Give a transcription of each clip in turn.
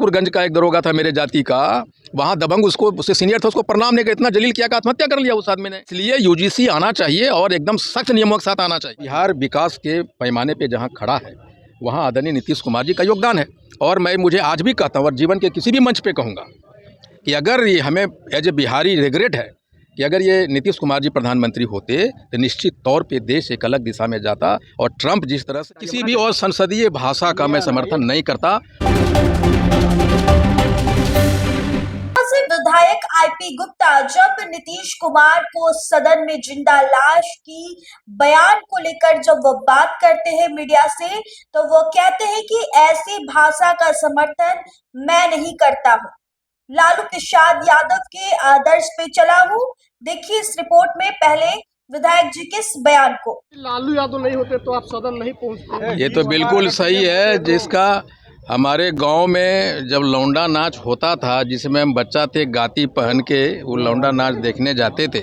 ठाकुरगंज का एक दरोगा था मेरे जाति का, वहाँ दबंग उससे सीनियर था, उसको प्रणाम नहीं किया, इतना जलील किया कि आत्महत्या कर लिया उस आदमी ने। इसलिए यूजीसी आना चाहिए और एकदम सख्त नियमों के साथ आना चाहिए। बिहार विकास के पैमाने पे जहाँ खड़ा है वहाँ आदरणीय नीतीश कुमार जी का योगदान है। और मुझे आज भी कहता हूँ और जीवन के किसी भी मंच पे कहूँगा कि अगर ये हमें एज ए बिहारी रिग्रेट है कि अगर ये नीतीश कुमार जी प्रधानमंत्री होते तो निश्चित तौर पे देश एक अलग दिशा में जाता। और ट्रंप जिस तरह से किसी भी और संसदीय भाषा का मैं समर्थन नहीं करता। विधायक आईपी गुप्ता जब नीतीश कुमार को सदन में जिंदा लाश की बयान को लेकर जब वो बात करते हैं मीडिया से, तो वो कहते हैं कि ऐसी भाषा का समर्थन मैं नहीं करता हूं, लालू प्रसाद यादव के आदर्श पे चला हूं। देखिए इस रिपोर्ट में पहले विधायक जी के इस बयान को। लालू यादव नहीं होते तो आप सदन नहीं पहुंचते। ये तो बिल्कुल सही है। जिसका हमारे गांव में जब लौंडा नाच होता था, जिसमें हम बच्चा थे, गाती पहन के वो लौंडा नाच देखने जाते थे।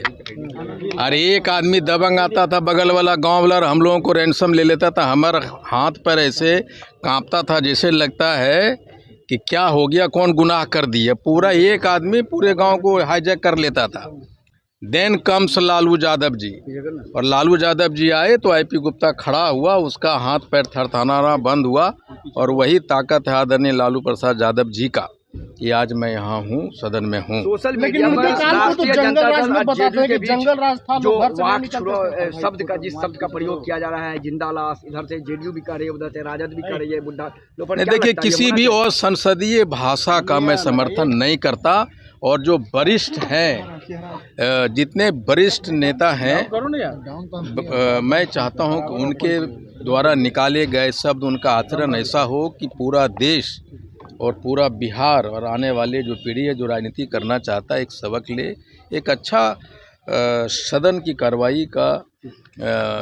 अरे एक आदमी दबंग आता था, बगल वाला गांव वाला, हम लोगों को रैंसम ले लेता था। हमारा हाथ पर ऐसे कांपता था जैसे लगता है कि क्या हो गया, कौन गुनाह कर दिया। पूरा एक आदमी पूरे गांव को हाईजैक कर लेता था। देन कम्स लालू यादव जी, और लालू यादव जी आए तो आईपी गुप्ता खड़ा हुआ, उसका हाथ पैर थरथराना बंद हुआ। और वही ताकत है आदरणीय लालू प्रसाद यादव जी का कि आज मैं यहाँ हूँ, सदन में हूँ। सोशल मीडिया पर जंगल राज में बताते हैं कि जंगल राज था, जो शब्द का जिस शब्द का प्रयोग किया जा रहा है, जिंदा लाश, इधर से जेडीयू भी कर रही है, उधर से राजद भी कर रही है, बुड्ढा। देखिए किसी भी और संसदीय भाषा का मैं समर्थन नहीं करता। और जो वरिष्ठ हैं, जितने वरिष्ठ नेता हैं, मैं चाहता हूं कि उनके द्वारा निकाले गए शब्द, उनका आचरण ऐसा हो कि पूरा देश और पूरा बिहार और आने वाले जो पीढ़ी है, जो राजनीति करना चाहता है, एक सबक ले। एक अच्छा सदन की कार्रवाई का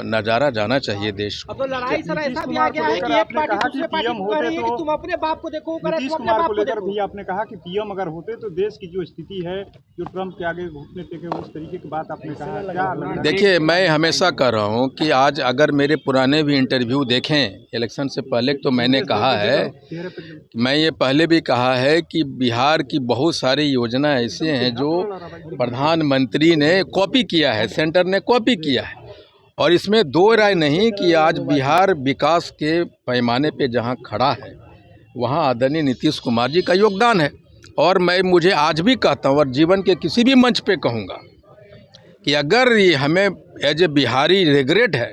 नज़ारा जाना चाहिए देश को। अब तो लड़ाई सर ऐसा भी आ गया है कि एक पार्टी दूसरे पार्टी को कह रही है कि तुम अपने बाप को देखो, नीतीश कुमार को लेकर भी आपने कहा कि पीएम अगर होते तो देश की जो स्थिति है, जो ट्रंप के आगे घुटने टेके, उस तरीके की बात आपने कहा। क्या देखिए, मैं हमेशा कह रहा हूँ कि आज अगर मेरे पुराने भी इंटरव्यू देखें इलेक्शन से पहले, तो मैंने कहा है, मैं ये पहले भी कहा है कि बिहार की बहुत सारी योजना ऐसे हैं जो प्रधानमंत्री ने कॉपी किया है, सेंटर ने कॉपी किया है। और इसमें दो राय नहीं कि आज बिहार विकास के पैमाने पे जहां खड़ा है वहां आदरणीय नीतीश कुमार जी का योगदान है। और मुझे आज भी कहता हूं और जीवन के किसी भी मंच पे कहूंगा कि अगर ये हमें एज ए बिहारी रिग्रेट है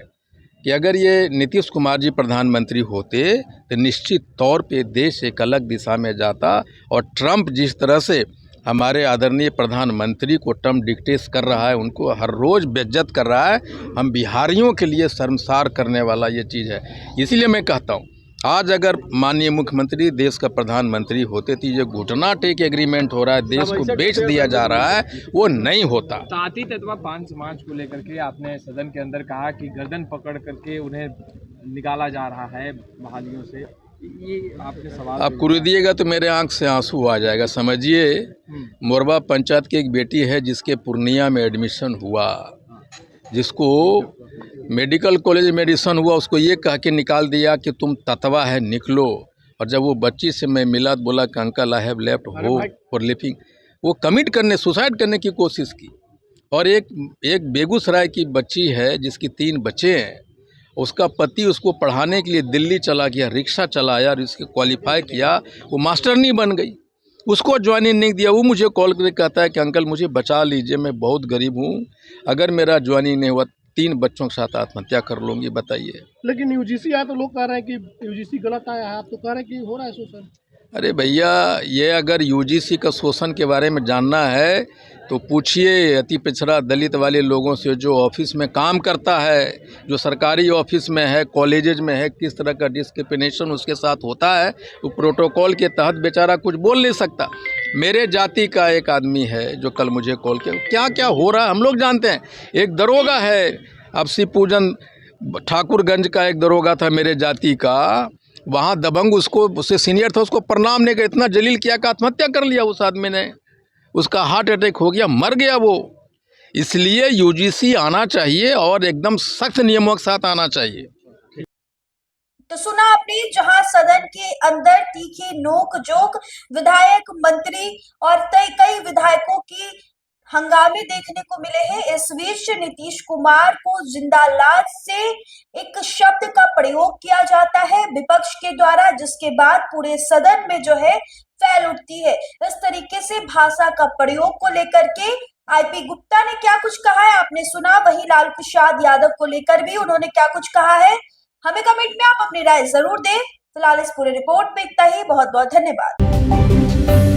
कि अगर ये नीतीश कुमार जी प्रधानमंत्री होते तो निश्चित तौर पे देश एक अलग दिशा में जाता। और ट्रंप जिस तरह से हमारे आदरणीय प्रधानमंत्री को टर्म डिक्टेट कर रहा है, उनको हर रोज़ बेइज्जत कर रहा है, हम बिहारियों के लिए शर्मसार करने वाला ये चीज़ है। इसीलिए मैं कहता हूँ, आज अगर माननीय मुख्यमंत्री देश का प्रधानमंत्री होते तो ये घुटना टेक एग्रीमेंट हो रहा है, देश को बेच दिया जा रहा है, वो नहीं होता। जाति तत्व पान समाज को लेकर के आपने सदन के अंदर कहा कि गर्दन पकड़ करके उन्हें निकाला जा रहा है बहालियों से, ये आपके सवाल आप कुरी दिएगा तो मेरे आंख से आंसू आ जाएगा। समझिए, मोरबा पंचायत की एक बेटी है जिसके पूर्णिया में एडमिशन हुआ, जिसको मेडिकल कॉलेज में एडमिशन हुआ, उसको ये कह के निकाल दिया कि तुम ततवा है, निकलो। और जब वो बच्ची से मैं मिला तो बोला कि uncle I have left home for living. वो कमिट करने, सुसाइड करने की कोशिश की। और एक बेगूसराय की बच्ची है जिसकी 3 बच्चे हैं, उसका पति उसको पढ़ाने के लिए दिल्ली चला गया, रिक्शा चलाया और इसके क्वालिफाई किया, वो मास्टरनी बन गई, उसको ज्वाइनिंग नहीं दिया। वो मुझे कॉल करके कहता है कि अंकल मुझे बचा लीजिए, मैं बहुत गरीब हूँ, अगर मेरा ज्वाइनिंग नहीं हुआ 3 बच्चों के साथ आत्महत्या कर लूँगी, बताइए। लेकिन यूजीसी आया तो लोग कह रहे हैं कि यूजीसी गलत आया है, आप तो कह रहे हैं कि हो रहा है शोषण। अरे भैया, ये अगर यूजीसी का शोषण के बारे में जानना है तो पूछिए अति पिछड़ा दलित वाले लोगों से, जो ऑफिस में काम करता है, जो सरकारी ऑफिस में है, कॉलेजेज में है, किस तरह का डिस्क्रिमिनेशन उसके साथ होता है। वो प्रोटोकॉल के तहत बेचारा कुछ बोल नहीं सकता। मेरे जाति का एक आदमी है जो कल मुझे कॉल किया, क्या क्या हो रहा है हम लोग जानते हैं। एक दरोगा है, अब शिव पूजन ठाकुरगंज का एक दरोगा था मेरे जाति का, वहाँ दबंग उससे सीनियर था, उसको प्रणाम नहीं किया, इतना जलील किया कि आत्महत्या कर लिया उस आदमी ने। उसका हार्ट अटैक हो गया, मर गया वो। इसलिए यूजीसी आना चाहिए और एकदम सख्त नियमों के साथ आना चाहिए। तो सुना आपने, जहां सदन के अंदर तीखी नोक-झोंक विधायक, मंत्री और कई विधायकों की हंगामे देखने को मिले हैं। इस बीच नीतीश कुमार को जिंदा लाश से एक शब्द का प्रयोग किया जाता है विपक्ष के द्वारा, जिसके बाद पूरे सदन में जो है फैल उठती है। इस तरीके से भाषा का प्रयोग को लेकर के आईपी गुप्ता ने क्या कुछ कहा है आपने सुना, वही लालू प्रसाद यादव को लेकर भी उन्होंने क्या कुछ कहा है, हमें कमेंट में आप अपनी राय जरूर दें। फिलहाल इस पूरे रिपोर्ट में इतना ही। बहुत बहुत धन्यवाद।